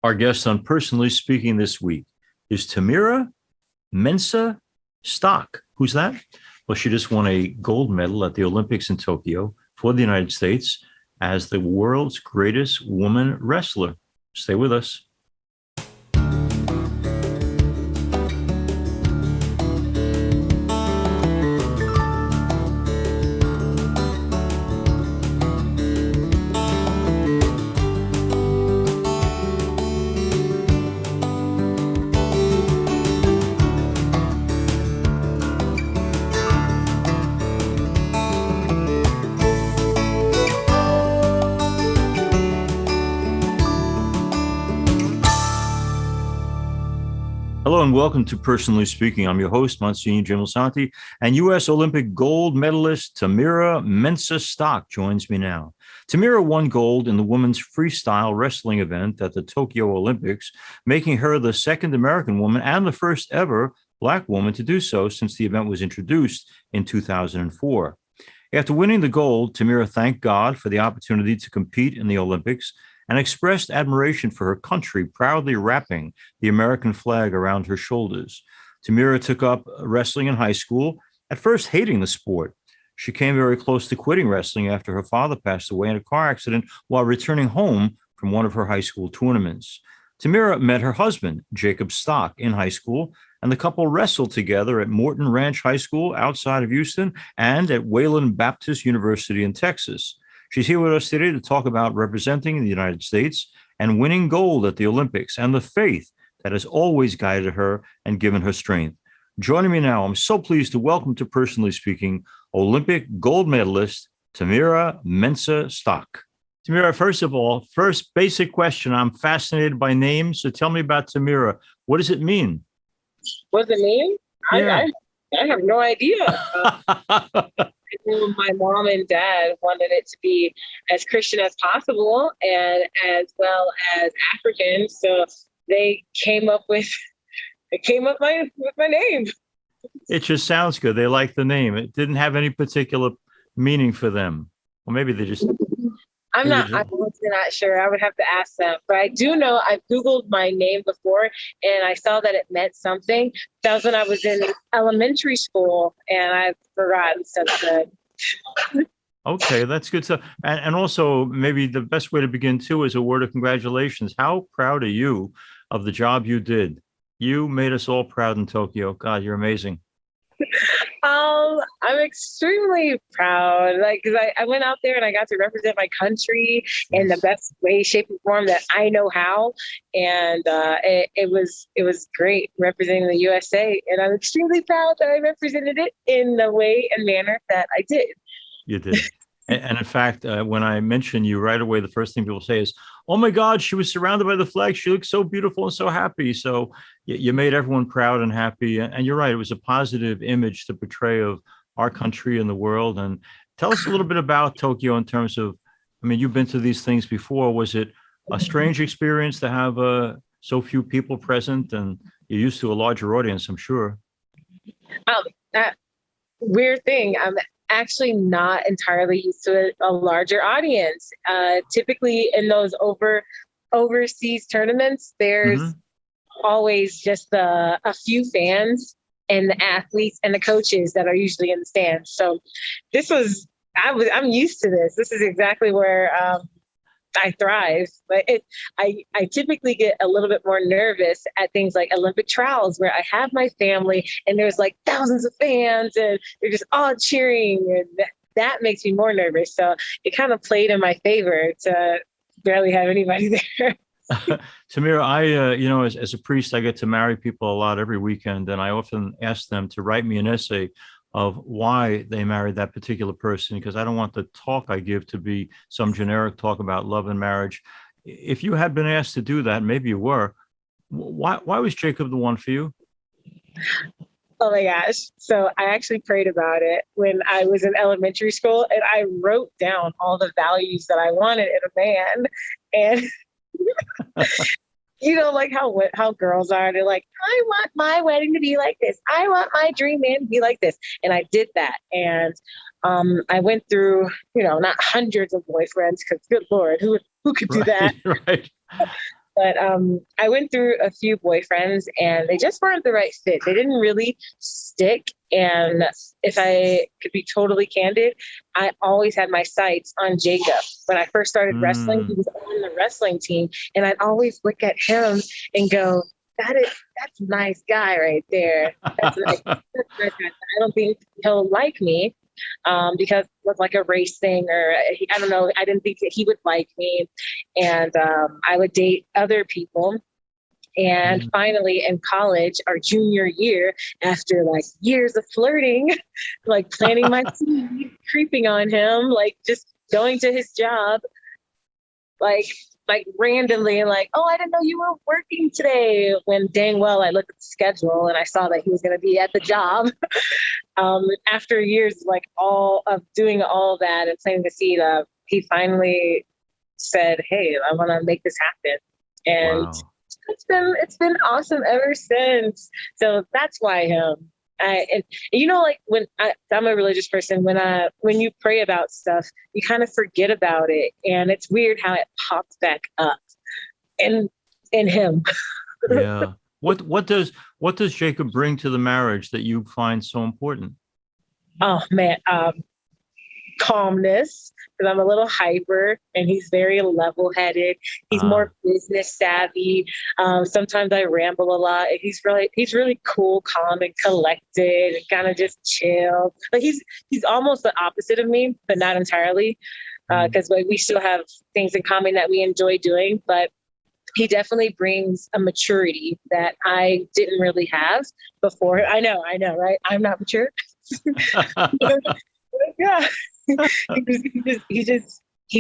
Our guest on Personally Speaking this week is Tamyra Mensah-Stock. Who's that? Well, she just won a gold medal at the Olympics in Tokyo for the United States as the world's greatest woman wrestler. Stay with us. Hello and welcome to Personally Speaking. I'm your host, Msgr Lisante, and U.S. Olympic gold medalist Tamyra Mensah-Stock joins me now. Tamyra won gold in the women's freestyle wrestling event at the Tokyo Olympics, making her the second American woman and the first ever Black woman to do so since the event was introduced in 2004. After winning the gold, Tamyra thanked God for the opportunity to compete in the Olympics and expressed admiration for her country, proudly wrapping the American flag around her shoulders. Tamyra took up wrestling in high school, at first hating the sport. She came very close to quitting wrestling after her father passed away in a car accident while returning home from one of her high school tournaments. Tamyra met her husband, Jacob Stock, in high school, and the couple wrestled together at Morton Ranch High School outside of Houston and at Wayland Baptist University in Texas. She's here with us today to talk about representing the United States and winning gold at the Olympics and the faith that has always guided her and given her strength. Joining me now, I'm so pleased to welcome to Personally Speaking Olympic gold medalist Tamyra Mensah-Stock. Tamyra, first of all, first basic question. I'm fascinated by names, so tell me about Tamyra. What does it mean? What does it mean? Yeah. I have no idea. My mom and dad wanted it to be as Christian as possible and as well as African. So they came up with my name. It just sounds good. They like the name. It didn't have any particular meaning for them. Or maybe they just I'm honestly not sure. I would have to ask them. But I do know I've Googled my name before and I saw that it meant something. That was when I was in elementary school and I've forgotten since then. Okay, that's good stuff. And also, maybe the best way to begin too is a word of congratulations. How proud are you of the job you did? You made us all proud in Tokyo. God, you're amazing. I'm extremely proud, like, because I went out there and I got to represent my country in the best way, shape, and form that I know how, and it was great representing the USA, and I'm extremely proud that I represented it in the way and manner that I did. You did. And in fact, when I mention you right away, the first thing people say is, "Oh my God, she was surrounded by the flag. She looked so beautiful and so happy." So you made everyone proud and happy. And you're right; it was a positive image to portray of our country and the world. And tell us a little bit about Tokyo in terms of, I mean, you've been to these things before. Was it a strange experience to have so few people present, and you're used to a larger audience, I'm sure. That weird thing. I'm actually not entirely used to a larger audience. Typically in those overseas tournaments, there's always just a few fans and the athletes and the coaches that are usually in the stands. So I'm used to this. This is exactly where I thrive. But I typically get a little bit more nervous at things like Olympic trials where I have my family and there's like thousands of fans and they're just all cheering, and that makes me more nervous. So it kind of played in my favor to barely have anybody there. Tamyra, I, as a priest, I get to marry people a lot every weekend, and I often ask them to write me an essay of why they married that particular person, because I don't want the talk I give to be some generic talk about love and marriage. If you had been asked to do that, maybe you were, why was Jacob the one for you? Oh my gosh. So I actually prayed about it when I was in elementary school and I wrote down all the values that I wanted in a man. And like how girls are. They're like, I want my wedding to be like this. I want my dream man to be like this. And I did that. And I went through, not hundreds of boyfriends, because good Lord, who could do that? Right. But I went through a few boyfriends and they just weren't the right fit. They didn't really stick. And if I could be totally candid, I always had my sights on Jacob. When I first started wrestling, he was on the wrestling team. And I'd always look at him and go, that's a nice guy right there. That's a nice guy. I don't think he'll like me because it was like a race thing, or I don't know. I didn't think that he would like me. And I would date other people. And finally in college, our junior year, after like years of flirting, like planting my seed, creeping on him, like just going to his job, like randomly, like, oh, I didn't know you were working today. When dang well, I looked at the schedule and I saw that he was going to be at the job. After years, like all of doing all that and planting the seed, he finally said, "Hey, I want to make this happen." And Wow. it's been awesome ever since. So that's why him. And you know, like when I'm a religious person, when you pray about stuff, you kind of forget about it, and it's weird how it pops back up in him. Yeah. What does Jacob bring to the marriage that you find so important? Oh man, calmness, because I'm a little hyper and he's very level-headed. He's more business savvy. Sometimes I ramble a lot. And he's really cool, calm, and collected, and kind of just chill. Like he's almost the opposite of me, but not entirely, because we still have things in common that we enjoy doing. But he definitely brings a maturity that I didn't really have before. I know, right? I'm not mature. Yeah. He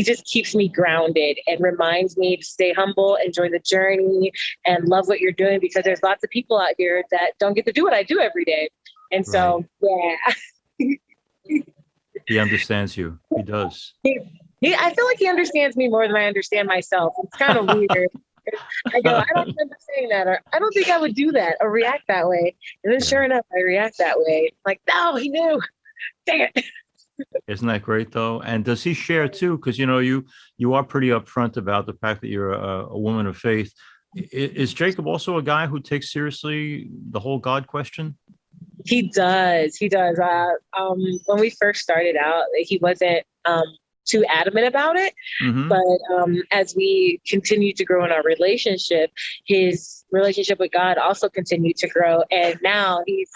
just keeps me grounded and reminds me to stay humble, enjoy the journey, and love what you're doing, because there's lots of people out here that don't get to do what I do every day. And so, yeah. He understands you. He does. I feel like he understands me more than I understand myself. It's kind of weird. I go, I don't remember saying that, or I don't think I would do that or react that way. And then sure enough, I react that way. Like, no, he knew. Dang it. Isn't that great though? And does he share too? Because you are pretty upfront about the fact that you're a woman of faith. Is Jacob also a guy who takes seriously the whole God question? He does. He does. When we first started out, he wasn't too adamant about it. But as we continued to grow in our relationship, his relationship with God also continued to grow. And now he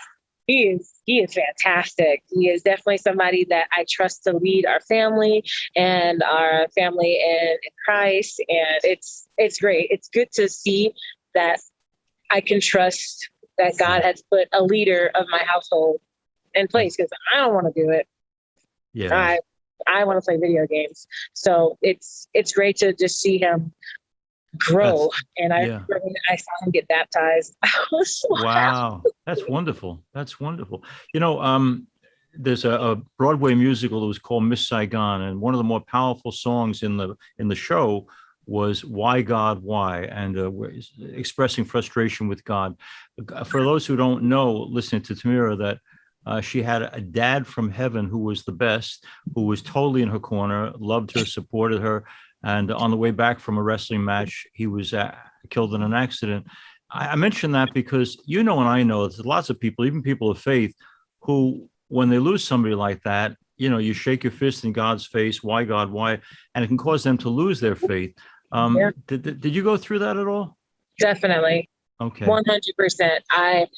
is fantastic. He is definitely somebody that I trust to lead our family and our family in Christ. And it's great. It's good to see that I can trust that God has put a leader of my household in place, because I don't want to do it. Yeah. I want to play video games. So it's great to just see him grow. I saw him get baptized. I was so Wow. happy. That's wonderful. That's wonderful. There's a Broadway musical that was called Miss Saigon, and one of the more powerful songs in the show was "Why God, Why," and expressing frustration with God. For those who don't know, listening to Tamyra, that she had a dad from heaven who was the best, who was totally in her corner, loved her, supported her. And on the way back from a wrestling match, he was killed in an accident. I mention that because and I know there's lots of people, even people of faith, who, when they lose somebody like that, you shake your fist in God's face, why God, why? And it can cause them to lose their faith. Did you go through that at all? Definitely. Okay. 100%.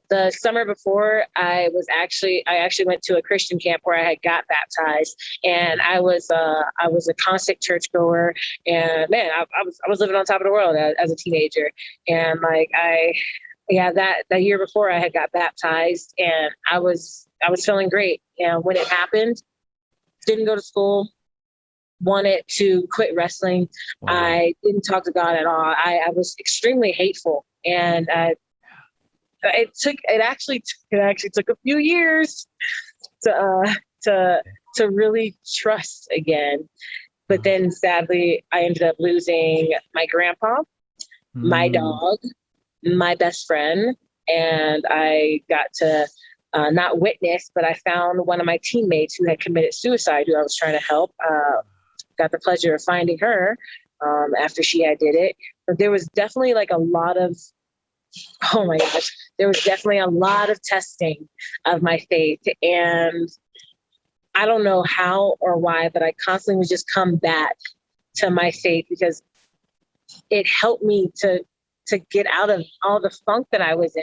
The summer before, I actually went to a Christian camp where I had got baptized, and I was a constant churchgoer, and man, I was living on top of the world as a teenager. And that year before I had got baptized, and I was feeling great. And when it happened, didn't go to school, wanted to quit wrestling. Wow. I didn't talk to God at all. I was extremely hateful, and it actually took a few years to really trust again. But then sadly, I ended up losing my grandpa, my dog, my best friend, and I got to not witness, but I found one of my teammates who had committed suicide, who I was trying to help. Got the pleasure of finding her after she had did it. there was definitely like a lot of, oh my gosh, there was definitely a lot of testing of my faith. And I don't know how or why, but I constantly would just come back to my faith because it helped me to get out of all the funk that I was in.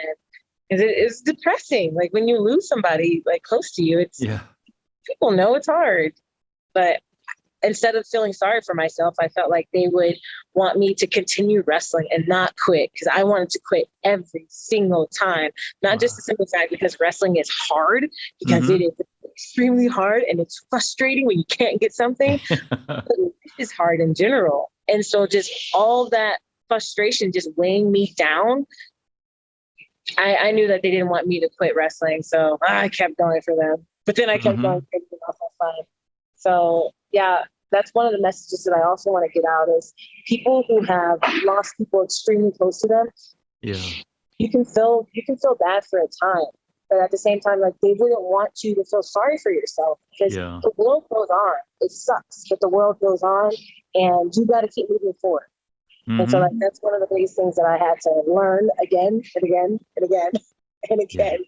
Because it's depressing. Like when you lose somebody like close to you, it's people know it's hard. But instead of feeling sorry for myself, I felt like they would want me to continue wrestling and not quit because I wanted to quit every single time. Not just the simple fact because wrestling is hard, because it is extremely hard and it's frustrating when you can't get something. But it's hard in general. And so just all that frustration just weighing me down, I knew that they didn't want me to quit wrestling. So I kept going for them. But then I kept going off my fun. So yeah, that's one of the messages that I also want to get out is people who have lost people extremely close to them. Yeah. You can feel bad for a time, but at the same time, like they wouldn't want you to feel sorry for yourself because the world goes on. It sucks, but the world goes on and you got to keep moving forward. And so like, that's one of the biggest things that I had to learn again and again and again and again.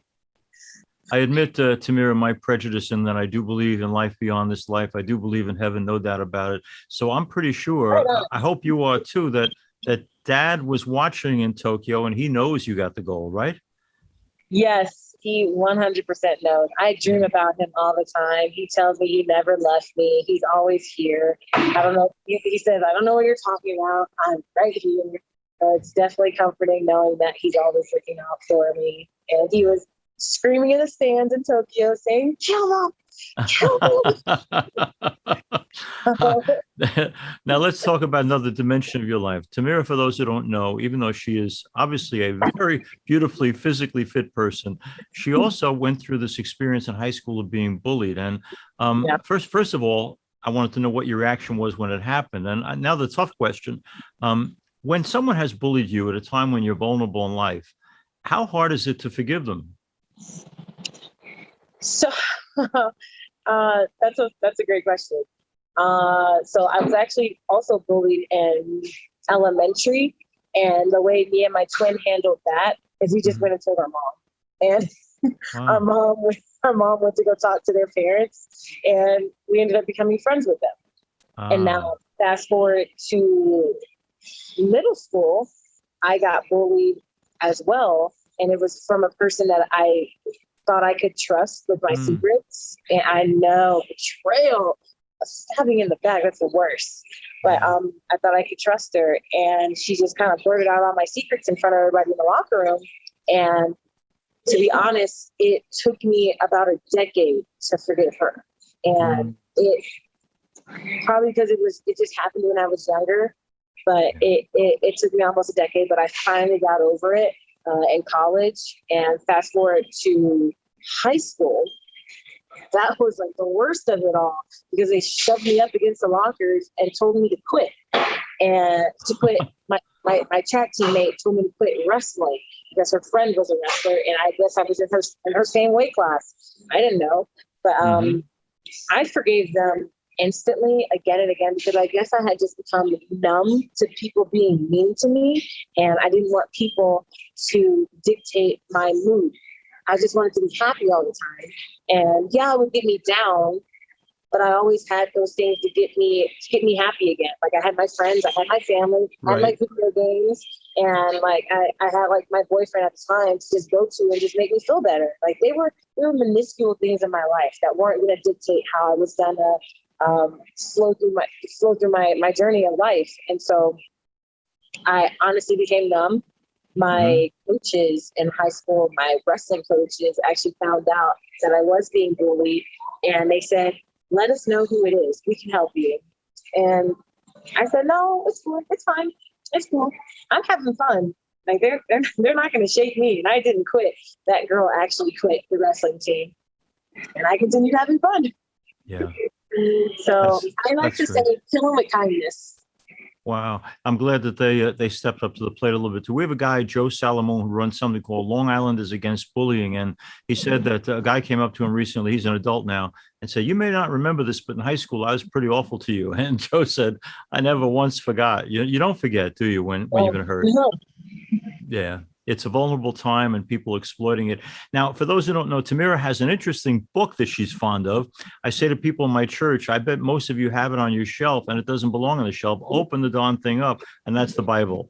I admit, Tamyra, my prejudice in that I do believe in life beyond this life. I do believe in heaven, no doubt about it. So I'm pretty sure, I hope you are too, that Dad was watching in Tokyo and he knows you got the gold, right? Yes, he 100% knows. I dream about him all the time. He tells me he never left me. He's always here. I don't know. He says, I don't know what you're talking about. I'm right here. It's definitely comforting knowing that he's always looking out for me. And he was screaming in the stands in Tokyo saying, kill them, kill them. Now let's talk about another dimension of your life. Tamyra, for those who don't know, even though she is obviously a very beautifully physically fit person, she also went through this experience in high school of being bullied. And first of all, I wanted to know what your reaction was when it happened. And now the tough question, when someone has bullied you at a time when you're vulnerable in life, how hard is it to forgive them? So that's a great question. So I was actually also bullied in elementary, and the way me and my twin handled that is we just went and told our mom, and our mom went to go talk to their parents, and we ended up becoming friends with them. And now fast forward to middle school, I got bullied as well, and it was from a person that I thought I could trust with my secrets, and I know betrayal. Stabbing in the back, that's the worst. But I thought I could trust her, and she just kind of blurted out all my secrets in front of everybody in the locker room. And to be honest, it took me about a decade to forgive her. And it probably because it just happened when I was younger, but it took me almost a decade, but I finally got over it in college. And fast forward to high school, that was like the worst of it all because they shoved me up against the lockers and told me to quit. And to quit, my track teammate told me to quit wrestling because her friend was a wrestler, and I guess I was in her same weight class. I didn't know, but I forgave them instantly again and again because I guess I had just become numb to people being mean to me, and I didn't want people to dictate my mood. I just wanted to be happy all the time. And yeah, it would get me down, but I always had those things to get me happy again. Like I had my friends, I had my family, I had my video games, and like I had like my boyfriend at the time to just go to and just make me feel better. Like they were minuscule things in my life that weren't going to dictate how I was gonna flow through my journey of life. And so I honestly became numb. My coaches in high school, my wrestling coaches, actually found out that I was being bullied, and they said, let us know who it is. We can help you. And I said, no, it's cool. It's fine. It's cool. I'm having fun. Like they're not going to shake me. And I didn't quit. That girl actually quit the wrestling team, and I continued having fun. Yeah. So I like to say, kill them with kindness. Wow. I'm glad that they stepped up to the plate a little bit too. We have a guy, Joe Salomon, who runs something called Long Islanders Against Bullying. And he said that a guy came up to him recently, he's an adult now, and said, "You may not remember this, but in high school, I was pretty awful to you." And Joe said, "I never once forgot." You don't forget, do you, when you've been hurt? No. Yeah, it's a vulnerable time and people exploiting it. Now, for those who don't know, Tamyra has an interesting book that she's fond of. I say to people in my church, I bet most of you have it on your shelf and it doesn't belong on the shelf. Open the darn thing up, and that's the Bible.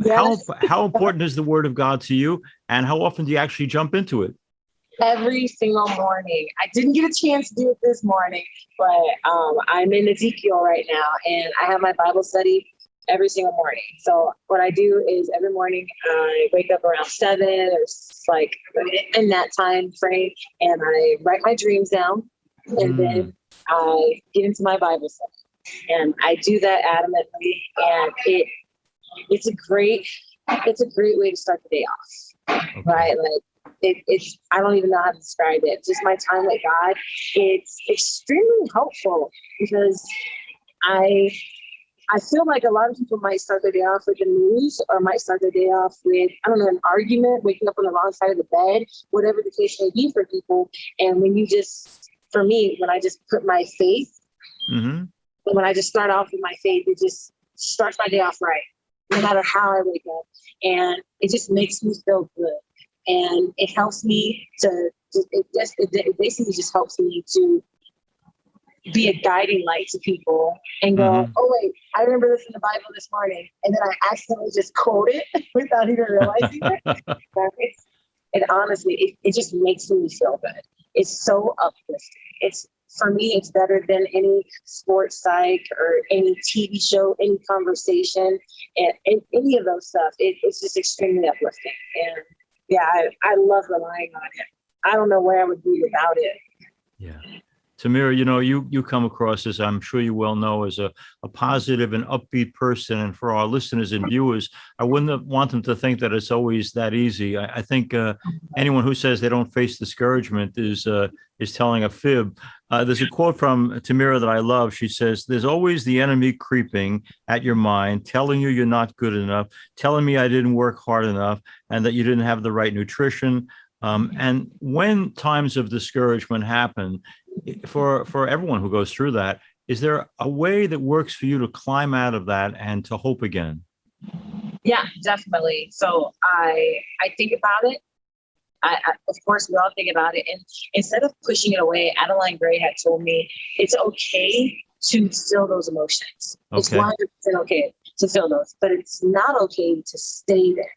Yes, How important is the Word of God to you, and how often do you actually jump into it? every single morning. I didn't get a chance to do it this morning, but I'm in Ezekiel right now, and I have my Bible study every single morning. So what I do is every morning I wake up around 7 or like in that time frame, and I write my dreams down, and then I get into my Bible study, and I do that adamantly, and it's a great way to start the day off, Okay. right? Like it's I don't even know how to describe it. Just my time with God, it's extremely helpful because I I feel like a lot of people might start their day off with the news or might start their day off with, I don't know, an argument, waking up on the wrong side of the bed, whatever the case may be for people. And for me, when I just put my faith, Mm-hmm. when I just start off with my faith, it just starts my day off right, no matter how I wake up. And it just makes me feel good. And it helps me it basically just helps me to be a guiding light to people and go, oh wait, I remember this in the Bible this morning, and then I accidentally just quote it without even realizing it. And honestly, it just makes me feel good. It's so uplifting. It's for me, it's better than any sports psych or any TV show, any conversation, and any of those stuff. It's just extremely uplifting. And yeah, I love relying on it. I don't know where I would be without it. Yeah. Tamyra, you come across, as I'm sure you well know, as a positive and upbeat person. And for our listeners and viewers, I wouldn't want them to think that it's always that easy. I think anyone who says they don't face discouragement is telling a fib. There's a quote from Tamyra that I love. She says, "There's always the enemy creeping at your mind, telling you you're not good enough, telling me I didn't work hard enough, and that you didn't have the right nutrition." And when times of discouragement happen, for everyone who goes through that, is there a way that works for you to climb out of that and to hope again? Yeah, definitely. So I think about it. Of course, we all think about it. And instead of pushing it away, Adeline Gray had told me it's okay to feel those emotions. It's Okay. 100% okay to feel those, but it's not okay to stay there.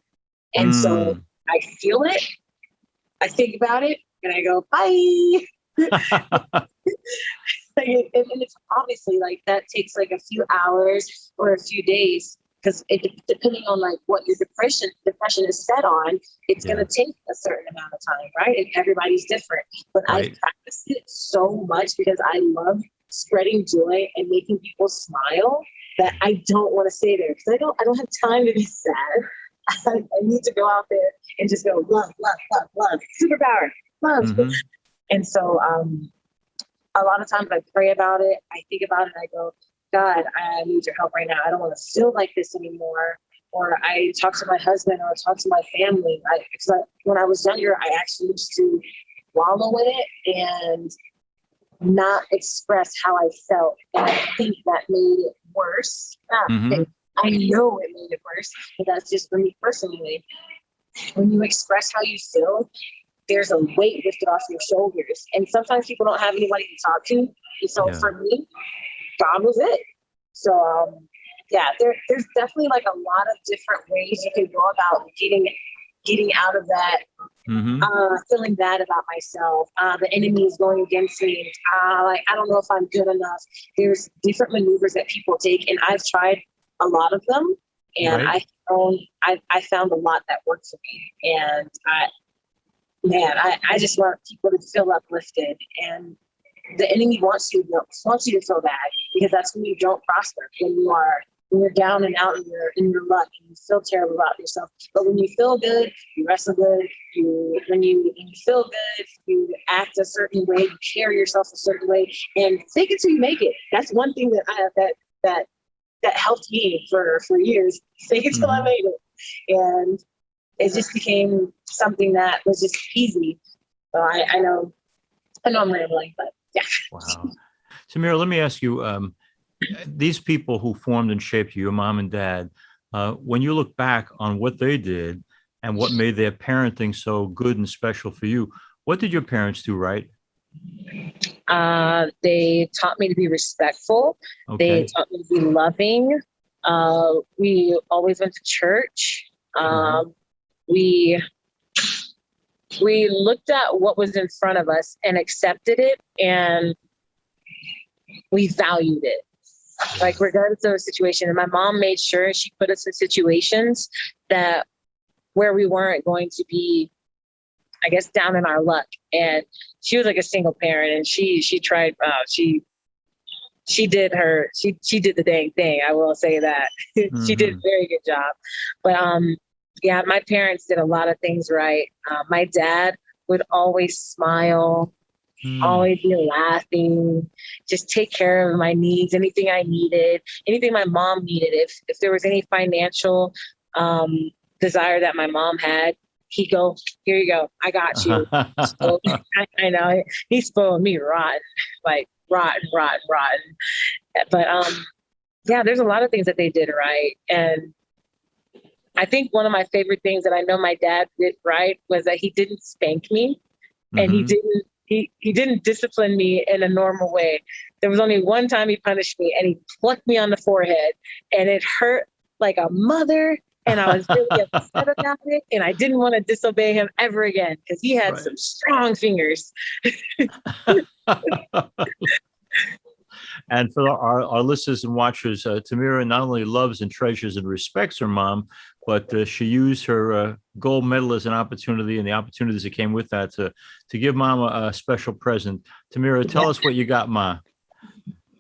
And so I feel it, I think about it, and I go, bye. And it's obviously like that takes like a few hours or a few days because depending on like what your depression is set on, it's going to take a certain amount of time, right? And everybody's different. But Right. I've practiced it so much because I love spreading joy and making people smile that I don't want to stay there because I don't have time to be sad. I need to go out there and just go love, love, love, love, superpower, love. Mm-hmm. And so a lot of times I pray about it, I think about it, I go, God, I need your help right now. I don't want to feel like this anymore. Or I talk to my husband or talk to my family. When I was younger, I actually used to wallow in it and not express how I felt. And I think that made it worse. I know it made it worse, but that's just for me personally. When you express how you feel, there's a weight lifted off your shoulders. And sometimes people don't have anybody to talk to. And so for me, God was it. So, there's definitely like a lot of different ways you can go about getting out of that, feeling bad about myself. The enemy is going against me. I don't know if I'm good enough. There's different maneuvers that people take, and I've tried a lot of them. And Right. I found a lot that worked for me. And I just want people to feel uplifted, and the enemy wants you to feel bad because that's when you don't prosper. When you're down and out in your luck and you feel terrible about yourself. But when you feel good, you wrestle good. When you feel good, you act a certain way, you carry yourself a certain way, and fake it till you make it. That's one thing that I have that that helped me for years until I made it. And it just became something that was just easy. So I know I'm rambling, but yeah. Wow. Tamyra, let me ask you, these people who formed and shaped you, your mom and dad, when you look back on what they did and what made their parenting so good and special for you, what did your parents do right? They taught me to be respectful. Okay. They taught me to be loving. We always went to church. We we looked at what was in front of us and accepted it, and we valued it. Like regardless of the situation. And my mom made sure she put us in situations that where we weren't going to be, I guess, down in our luck. And she was like a single parent, and she tried. She did the dang thing. I will say that she did a very good job. But yeah, my parents did a lot of things right. My dad would always smile, always be laughing, just take care of my needs, anything I needed, anything my mom needed. If there was any financial desire that my mom had, he'd go, here you go, I got you. So, I know he spoiled me rotten, like rotten. But yeah, there's a lot of things that they did right. And I think one of my favorite things that I know my dad did right was that he didn't spank me, and he didn't discipline me in a normal way. There was only one time he punished me, and he plucked me on the forehead, and it hurt like a mother. And I was really upset about it, and I didn't want to disobey him ever again because he had some strong fingers. And for our listeners and watchers, Tamyra not only loves and treasures and respects her mom, but she used her gold medal as an opportunity and the opportunities that came with that to give mom a special present. Tamyra, tell us what you got, Ma.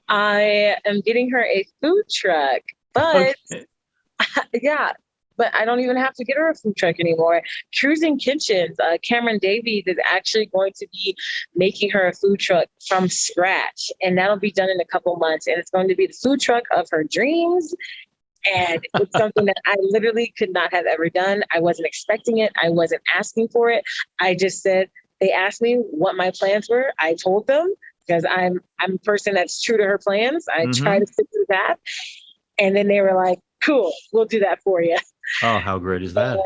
I am getting her a food truck, but yeah, but I don't even have to get her a food truck anymore. Cruising Kitchens, Cameron Davies is actually going to be making her a food truck from scratch. And that'll be done in a couple months. And it's going to be the food truck of her dreams. And it's something that I literally could not have ever done. I wasn't expecting it. I wasn't asking for it. I just said, they asked me what my plans were. I told them because I'm a person that's true to her plans. I try to stick to that. And then they were like, cool, we'll do that for you. Oh, how great is that?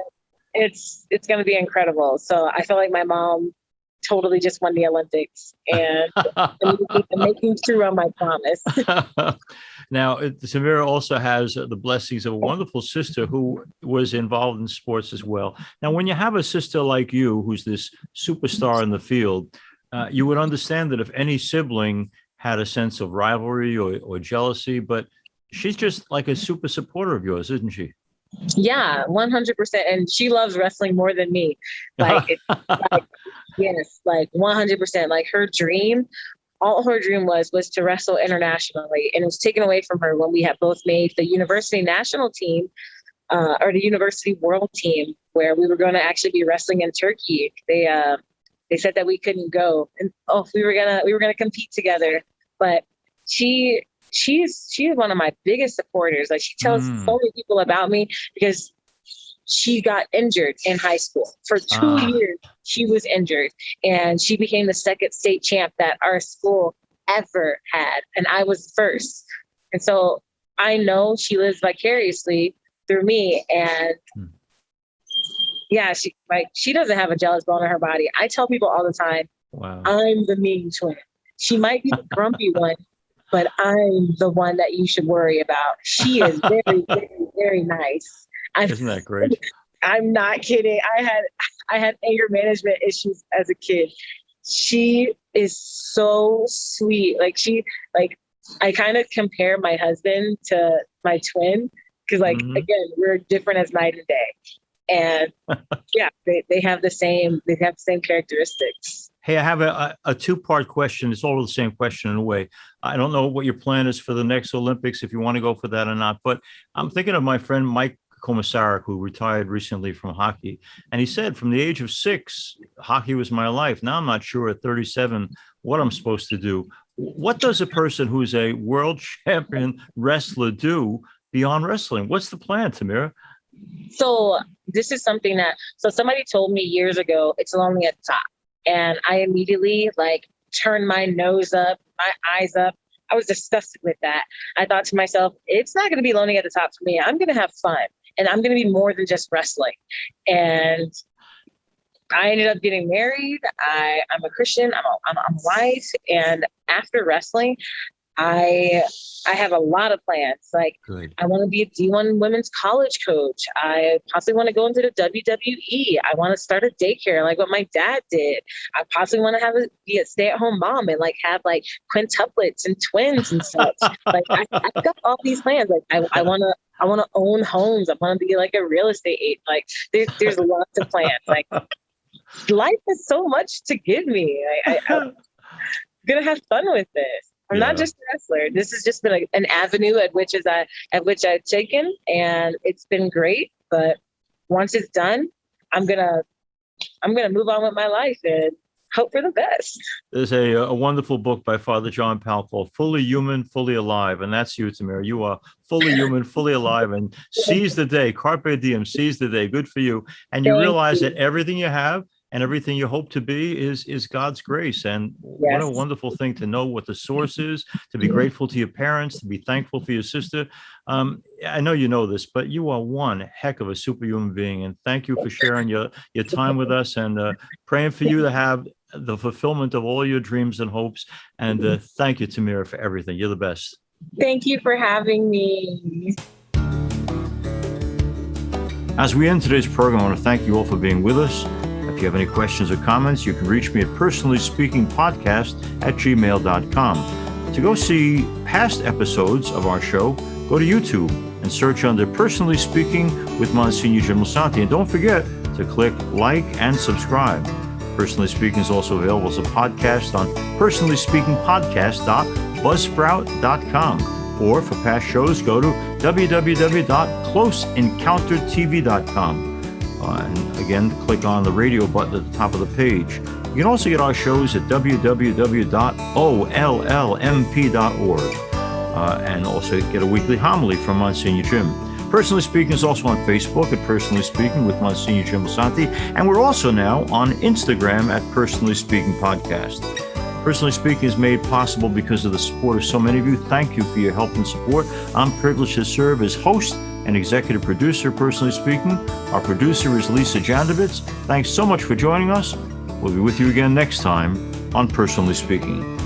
It's going to be incredible. So I feel like my mom totally just won the Olympics, and I'm making true on my promise. Now, Tamyra also has the blessings of a wonderful sister who was involved in sports as well. Now, when you have a sister like you, who's this superstar in the field, you would understand that if any sibling had a sense of rivalry or jealousy, but she's just like a super supporter of yours, isn't she? Yeah, 100%. And she loves wrestling more than me. Like, yes, like 100%. Like her dream, all her dream was to wrestle internationally. And it was taken away from her when we had both made the university national team or the university world team, where we were going to actually be wrestling in Turkey. They said that we couldn't go, and we were gonna compete together. But she's one of my biggest supporters. Like, she tells so many people about me because she got injured in high school. For 2 years, she was injured, and she became the second state champ that our school ever had. And I was first. And so I know she lives vicariously through me. And yeah, she doesn't have a jealous bone in her body. I tell people all the time, wow, I'm the mean twin. She might be the grumpy one, but I'm the one that you should worry about. She is very, very, very nice. Isn't that great? I'm not kidding. I had anger management issues as a kid. She is so sweet. I kind of compare my husband to my twin because, again, we're different as night and day. And yeah, they have the same characteristics. Hey, I have a two-part question. It's all the same question in a way. I don't know what your plan is for the next Olympics, if you want to go for that or not, but I'm thinking of my friend Mike Komisarek, who retired recently from hockey. And he said, from the age of 6, hockey was my life. Now I'm not sure at 37 what I'm supposed to do. what does a person who's a world champion wrestler do beyond wrestling? What's the plan, Tamyra? So this is something that, so somebody told me years ago, it's lonely at the top. And I immediately like turned my nose up, my eyes up. I was disgusted with that. I thought to myself, it's not going to be lonely at the top for me. I'm going to have fun and I'm going to be more than just wrestling. And I ended up getting married. I'm a Christian. I'm a wife. And after wrestling, I have a lot of plans. Like, Good. I want to be a D1 women's college coach. I possibly want to go into the WWE. I want to start a daycare like what my dad did. I possibly want to be a stay-at-home mom and like have like quintuplets and twins and such. Like I've got all these plans. Like I want to own homes. I want to be like a real estate agent. Like there's lots of plans. Like life has so much to give me. I'm gonna have fun with this. I'm not just a wrestler. This has just been an avenue at which I've taken, and it's been great. But once it's done, I'm gonna move on with my life and hope for the best. There's a wonderful book by Father John Powell called "Fully Human, Fully Alive," and that's you, Tamyra. You are fully human, fully alive, and seize the day. Carpe diem, seize the day. Good for you. And you realize that everything you have and everything you hope to be is God's grace. And what a wonderful thing to know what the source is, to be grateful to your parents, to be thankful for your sister. I know you know this, but you are one heck of a superhuman being. And thank you for sharing your time with us, and praying for you to have the fulfillment of all your dreams and hopes. And thank you, Tamyra, for everything. You're the best. Thank you for having me. As we end today's program, I want to thank you all for being with us. If you have any questions or comments, you can reach me at personallyspeakingpodcast@gmail.com. To go see past episodes of our show, go to YouTube and search under Personally Speaking with Msgr Jim Lisante. And don't forget to click like and subscribe. Personally Speaking is also available as a podcast on personallyspeakingpodcast.buzzsprout.com. Or for past shows, go to www.closeencountertv.com. And again, click on the radio button at the top of the page. You can also get our shows at www.ollmp.org. And also get a weekly homily from Msgr Jim. Personally Speaking is also on Facebook at Personally Speaking with Msgr Jim Lisante. And we're also now on Instagram at Personally Speaking Podcast. Personally Speaking is made possible because of the support of so many of you. Thank you for your help and support. I'm privileged to serve as host and executive producer, Personally Speaking. Our producer is Lisa Jandovitz. Thanks so much for joining us. We'll be with you again next time on Personally Speaking.